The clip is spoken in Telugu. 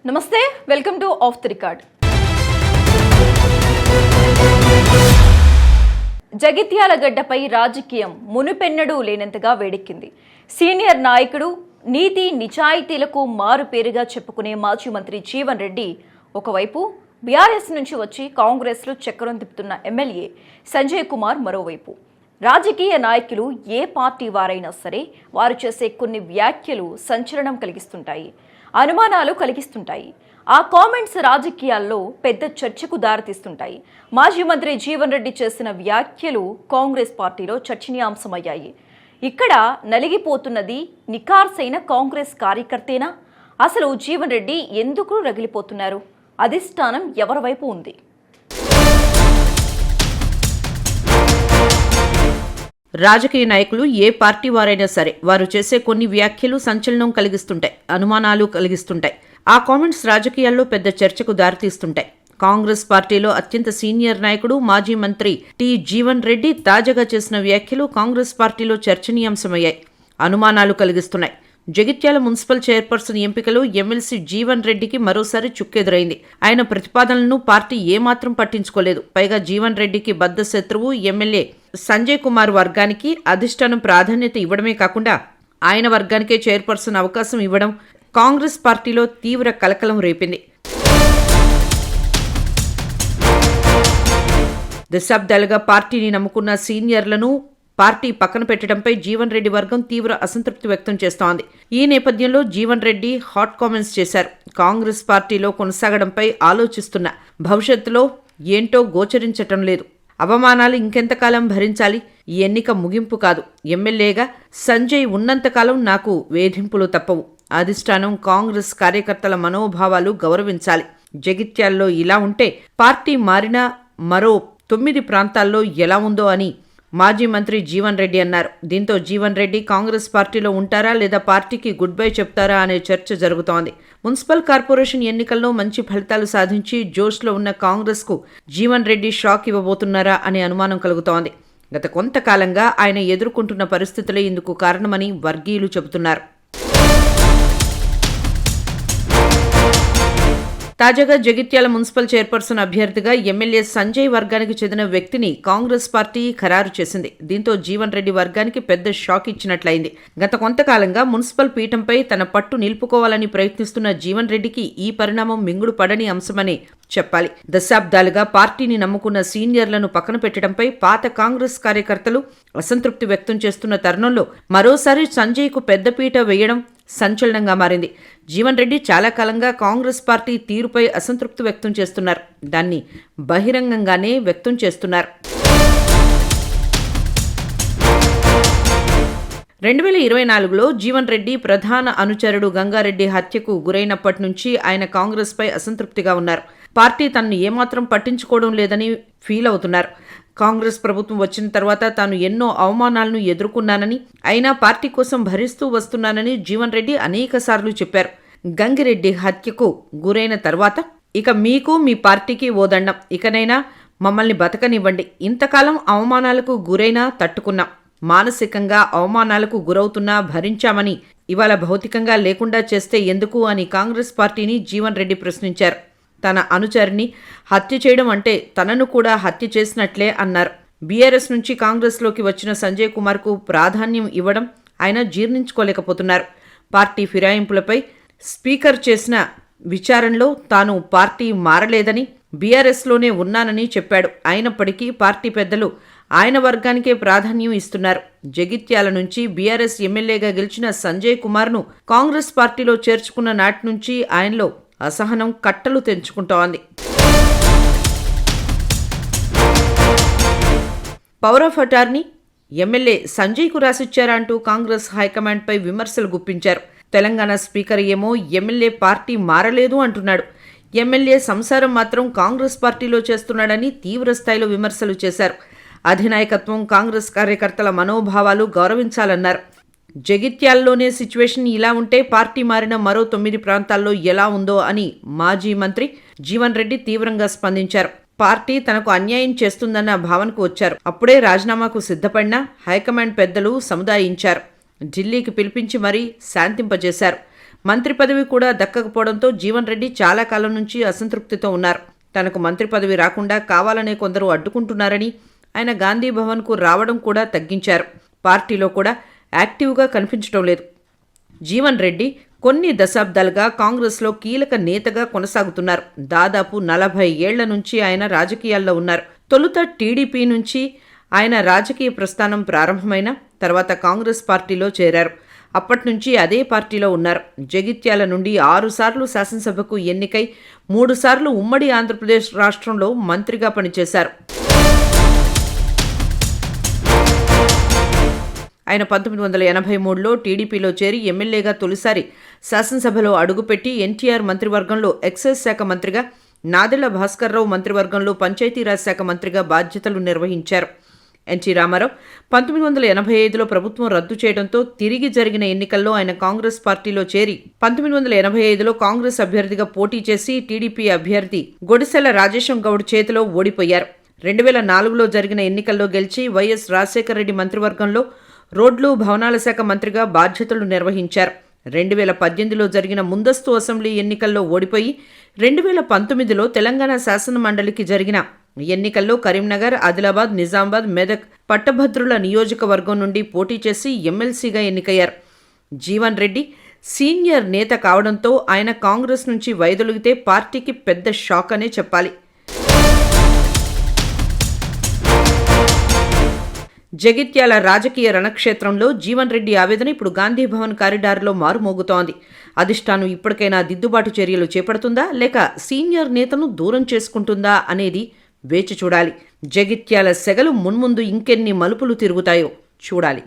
నమస్తే, welcome to of the record. Jagtial గడ్డపై రాజకీయం మునుపెన్నడూ లేనంతగా వేడెక్కింది. సీనియర్ నాయకుడు, నీతి నిజాయితీలకు మారు పేరుగా చెప్పుకునే మాజీ మంత్రి జీవన్ రెడ్డి ఒకవైపు, బీఆర్ఎస్ నుంచి వచ్చి కాంగ్రెస్లో చక్రం తిప్పుతున్న ఎమ్మెల్యే సంజయ్ కుమార్ మరోవైపు. రాజకీయ నాయకులు ఏ పార్టీ వారైనా సరే వారు చేసే కొన్ని వ్యాఖ్యలు సంచలనం కలిగిస్తుంటాయి, అనుమానాలు కలిగిస్తుంటాయి. ఆ కామెంట్స్ రాజకీయాల్లో పెద్ద చర్చకు దారితీస్తుంటాయి. మాజీ మంత్రి జీవన్ రెడ్డి చేసిన వ్యాఖ్యలు కాంగ్రెస్ పార్టీలో చర్చనీయాంశమయ్యాయి. ఇక్కడ నలిగిపోతున్నది నిఖార్సైన కాంగ్రెస్ కార్యకర్తేనా? అసలు జీవన్ రెడ్డి ఎందుకు రగిలిపోతున్నారు? అధిష్టానం ఎవరి వైపు ఉంది? రాజకీయ నాయకులు ఏ పార్టీ వారైనా సరే వారు చేసే కొన్ని వ్యాఖ్యలు సంచలనం కలిగిస్తుంటాయి, అనుమానాలు కలిగిస్తుంటాయి. ఆ కామెంట్స్ రాజకీయాల్లో పెద్ద చర్చకు దారితీస్తుంటాయి. కాంగ్రెస్ పార్టీలో అత్యంత సీనియర్ నాయకుడు, మాజీ మంత్రి టి జీవన్ రెడ్డి తాజాగా చేసిన వ్యాఖ్యలు కాంగ్రెస్ పార్టీలో చర్చనీయాంశమయ్యాయి, అనుమానాలు కలిగిస్తున్నాయి. జగిత్యాల మున్సిపల్ చైర్పర్సన్ ఎంపికలో ఎమ్మెల్సీ జీవన్ రెడ్డికి మరోసారి చుక్కెదురైంది. ఆయన ప్రతిపాదనలను పార్టీ ఏమాత్రం పట్టించుకోలేదు. పైగా జీవన్ రెడ్డికి బద్ధ శత్రువు ఎమ్మెల్యే సంజయ్ కుమార్ వర్గానికి అధిష్టానం ప్రాధాన్యత ఇవ్వడమే కాకుండా ఆయన వర్గానికే చైర్పర్సన్ అవకాశం ఇవ్వడం కాంగ్రెస్ పార్టీలో తీవ్ర కలకలం రేపింది. దశాబ్దాలుగా పార్టీని నమ్ముకున్న సీనియర్లను పార్టీ పక్కన పెట్టడంపై జీవన్ రెడ్డి వర్గం తీవ్ర అసంతృప్తి వ్యక్తం చేస్తోంది. ఈ నేపథ్యంలో జీవన్ రెడ్డి హాట్ కామెంట్స్ చేశారు. కాంగ్రెస్ పార్టీలో కొనసాగడంపై ఆలోచిస్తున్న, భవిష్యత్తులో ఏంటో గోచరించటం లేదు. అవమానాలు ఇంకెంతకాలం భరించాలి? ఈ ఎన్నిక ముగింపు కాదు. ఎమ్మెల్యేగా సంజయ్ ఉన్నంతకాలం నాకు వేధింపులు తప్పవు. అధిష్టానం కాంగ్రెస్ కార్యకర్తల మనోభావాలు గౌరవించాలి. జగిత్యాల్లో ఇలా ఉంటే పార్టీ మారిన మరో 9 ప్రాంతాల్లో ఎలా ఉందో అని మాజీ మంత్రి జీవన్ రెడ్డి అన్నారు. దీంతో జీవన్ రెడ్డి కాంగ్రెస్ పార్టీలో ఉంటారా లేదా పార్టీకి గుడ్ బై చెప్తారా అనే చర్చ జరుగుతోంది. మున్సిపల్ కార్పొరేషన్ ఎన్నికల్లో మంచి ఫలితాలు సాధించి జోష్లో ఉన్న కాంగ్రెస్కు జీవన్ రెడ్డి షాక్ ఇవ్వబోతున్నారా అనే అనుమానం కలుగుతోంది. గత కొంతకాలంగా ఆయన ఎదుర్కొంటున్న పరిస్థితులే ఇందుకు కారణమని వర్గీయులు చెబుతున్నారు. తాజాగా జగిత్యాల మున్సిపల్ చైర్పర్సన్ అభ్యర్థిగా ఎమ్మెల్యే సంజయ్ వర్గానికి చెందిన వ్యక్తిని కాంగ్రెస్ పార్టీ ఖరారు చేసింది. దీంతో జీవన్ రెడ్డి వర్గానికి పెద్ద షాక్ ఇచ్చినట్లయింది. గత కొంతకాలంగా మున్సిపల్ పీఠంపై తన పట్టు నిలుపుకోవాలని ప్రయత్నిస్తున్న జీవన్ రెడ్డికి ఈ పరిణామం మింగుడు పడని అంశమని చెప్పాలి. దశాబ్దాలుగా పార్టీని నమ్ముకున్న సీనియర్లను పక్కన పెట్టడంపై పాత కాంగ్రెస్ కార్యకర్తలు అసంతృప్తి వ్యక్తం చేస్తున్న తరుణంలో మరోసారి సంజయ్కు పెద్దపీట వేయడం సంచలనంగా మారింది. జీవన్ రెడ్డి చాలా కాలంగా కాంగ్రెస్ పార్టీ తీరుపై అసంతృప్తి వ్యక్తం చేస్తున్నారు. దాన్ని బహిరంగంగానే వ్యక్తం చేస్తున్నారు. 2024లో జీవన్ రెడ్డి ప్రధాన అనుచరుడు గంగారెడ్డి హత్యకు గురైనప్పటి నుంచి ఆయన కాంగ్రెస్పై అసంతృప్తిగా ఉన్నారు. పార్టీ తనను ఏమాత్రం పట్టించుకోవడం లేదని ఫీల్ అవుతున్నారు. కాంగ్రెస్ ప్రభుత్వం వచ్చిన తర్వాత తాను ఎన్నో అవమానాలను ఎదుర్కొన్నానని, అయినా పార్టీ కోసం భరిస్తూ వస్తున్నానని జీవన్ రెడ్డి అనేకసార్లు చెప్పారు. గంగిరెడ్డి హత్యకు గురైన తర్వాత ఇక మీకు మీ పార్టీకి ఓదండం, ఇకనైనా మమ్మల్ని బతకనివ్వండి. ఇంతకాలం అవమానాలకు గురైనా తట్టుకున్నాం, మానసికంగా అవమానాలకు గురవుతున్నా భరించామని ఇవాళ భౌతికంగా లేకుండా చేస్తే ఎందుకు అని కాంగ్రెస్ పార్టీని జీవన్ రెడ్డి ప్రశ్నించారు. తన అనుచరిని హత్య చేయడం అంటే తనను కూడా హత్య చేసినట్లే అన్నారు. బీఆర్ఎస్ నుంచి కాంగ్రెస్లోకి వచ్చిన సంజయ్ కుమార్కు ప్రాధాన్యం ఇవ్వడం ఆయన జీర్ణించుకోలేకపోతున్నారు. పార్టీ ఫిరాయింపులపై స్పీకర్ చేసిన విచారణలో తాను పార్టీ మారలేదని, బీఆర్ఎస్లోనే ఉన్నానని చెప్పాడు. అయినప్పటికీ పార్టీ పెద్దలు ఆయన వర్గానికే ప్రాధాన్యం ఇస్తున్నారు. జగిత్యాల నుంచి బీఆర్ఎస్ ఎమ్మెల్యేగా గెలిచిన సంజయ్ కుమార్ను కాంగ్రెస్ పార్టీలో చేర్చుకున్న నాటి నుంచి ఆయనలో అసహనం కట్టలు తెంచుకుంటోంది. పవర్ ఆఫ్ అటార్నీ ఎమ్మెల్యే సంజయ్కు రాసిచ్చారా అంటూ కాంగ్రెస్ హైకమాండ్పై విమర్శలు గుప్పించారు. తెలంగాణ స్పీకర్ ఏమో ఎమ్మెల్యే పార్టీ మారలేదు అంటున్నాడు. ఎమ్మెల్యే సంసారం మాత్రం కాంగ్రెస్ పార్టీలో చేస్తున్నాడని తీవ్రస్థాయిలో విమర్శలు చేశారు. అధినాయకత్వం కాంగ్రెస్ కార్యకర్తల మనోభావాలు గౌరవించాలన్నారు. జగిత్యాల్లోనే సిచ్యువేషన్ ఇలా ఉంటే పార్టీ మారిన మరో 9 ప్రాంతాల్లో ఎలా ఉందో అని మాజీ మంత్రి జీవన్ రెడ్డి తీవ్రంగా స్పందించారు. పార్టీ తనకు అన్యాయం చేస్తుందన్న భావనకు వచ్చారు. అప్పుడే రాజీనామాకు సిద్ధపడిన హైకమాండ్ పెద్దలు సముదాయించారు. ఢిల్లీకి పిలిపించి మరీ శాంతింపజేశారు. మంత్రి పదవి కూడా దక్కకపోవడంతో జీవన్ రెడ్డి చాలా కాలం నుంచి అసంతృప్తితో ఉన్నారు. తనకు మంత్రి పదవి రాకుండా కావాలనే కొందరు అడ్డుకుంటున్నారని ఆయన గాంధీ భవన్కు రావడం కూడా తగ్గించారు. పార్టీలో కూడా యాక్టివ్గా కనిపించడం లేదు. జీవన్ రెడ్డి కొన్ని దశాబ్దాలుగా కాంగ్రెస్లో కీలక నేతగా కొనసాగుతున్నారు. దాదాపు 40 ఏళ్ల నుంచి ఆయన రాజకీయాల్లో ఉన్నారు. తొలుత టీడీపీ నుంచి ఆయన రాజకీయ ప్రస్థానం ప్రారంభమైన తర్వాత కాంగ్రెస్ పార్టీలో చేరారు. అప్పట్నుంచి అదే పార్టీలో ఉన్నారు. జగిత్యాల నుండి 6 సార్లు శాసనసభకు ఎన్నికై 3 సార్లు ఉమ్మడి ఆంధ్రప్రదేశ్ రాష్ట్రంలో మంత్రిగా పనిచేశారు. ఆయన 1983లో టీడీపీలో చేరి ఎమ్మెల్యేగా తొలిసారి శాసనసభలో అడుగుపెట్టి ఎన్టీఆర్ మంత్రివర్గంలో ఎక్సైజ్ శాఖ మంత్రిగా, నాదెళ్ల భాస్కర్రావు మంత్రివర్గంలో పంచాయతీరాజ్ శాఖ మంత్రిగా బాధ్యతలు నిర్వహించారు. ఎన్టీ రామారావు 1985లో ప్రభుత్వం రద్దు చేయడంతో తిరిగి జరిగిన ఎన్నికల్లో ఆయన కాంగ్రెస్ పార్టీలో చేరి 1985లో కాంగ్రెస్ అభ్యర్థిగా పోటీ చేసి టీడీపీ అభ్యర్థి గొడిసెల రాజేశం గౌడ్ చేతిలో ఓడిపోయారు. 2004లో జరిగిన ఎన్నికల్లో గెలిచి వైఎస్ రాజశేఖర రెడ్డి మంత్రివర్గంలో రోడ్లు, భవనాల శాఖ మంత్రిగా బాధ్యతలు నిర్వహించారు. 2018లో జరిగిన ముందస్తు అసెంబ్లీ ఎన్నికల్లో ఓడిపోయి 2019లో తెలంగాణ శాసన మండలికి జరిగిన ఎన్నికల్లో కరీంనగర్, ఆదిలాబాద్, నిజామాబాద్, మెదక్ పట్టభద్రుల నియోజకవర్గం నుండి పోటీ చేసి ఎమ్మెల్సీగా ఎన్నికయ్యారు. జీవన్ రెడ్డి సీనియర్ నేత కావడంతో ఆయన కాంగ్రెస్ నుంచి వైదొలిగితే పార్టీకి పెద్ద షాక్ అనే చెప్పాలి. జగిత్యాల రాజకీయ రణక్షేత్రంలో జీవన్ రెడ్డి ఆవేదన ఇప్పుడు గాంధీ భవన్ కారిడార్లో మారుమోగుతోంది. అధిష్టానం ఇప్పటికైనా దిద్దుబాటు చర్యలు చేపడుతుందా లేక సీనియర్ నేతను దూరం చేసుకుంటుందా అనేది వేచి చూడాలి. జగిత్యాల సెగలు మున్ముందు ఇంకెన్ని మలుపులు తిరుగుతాయో చూడాలి.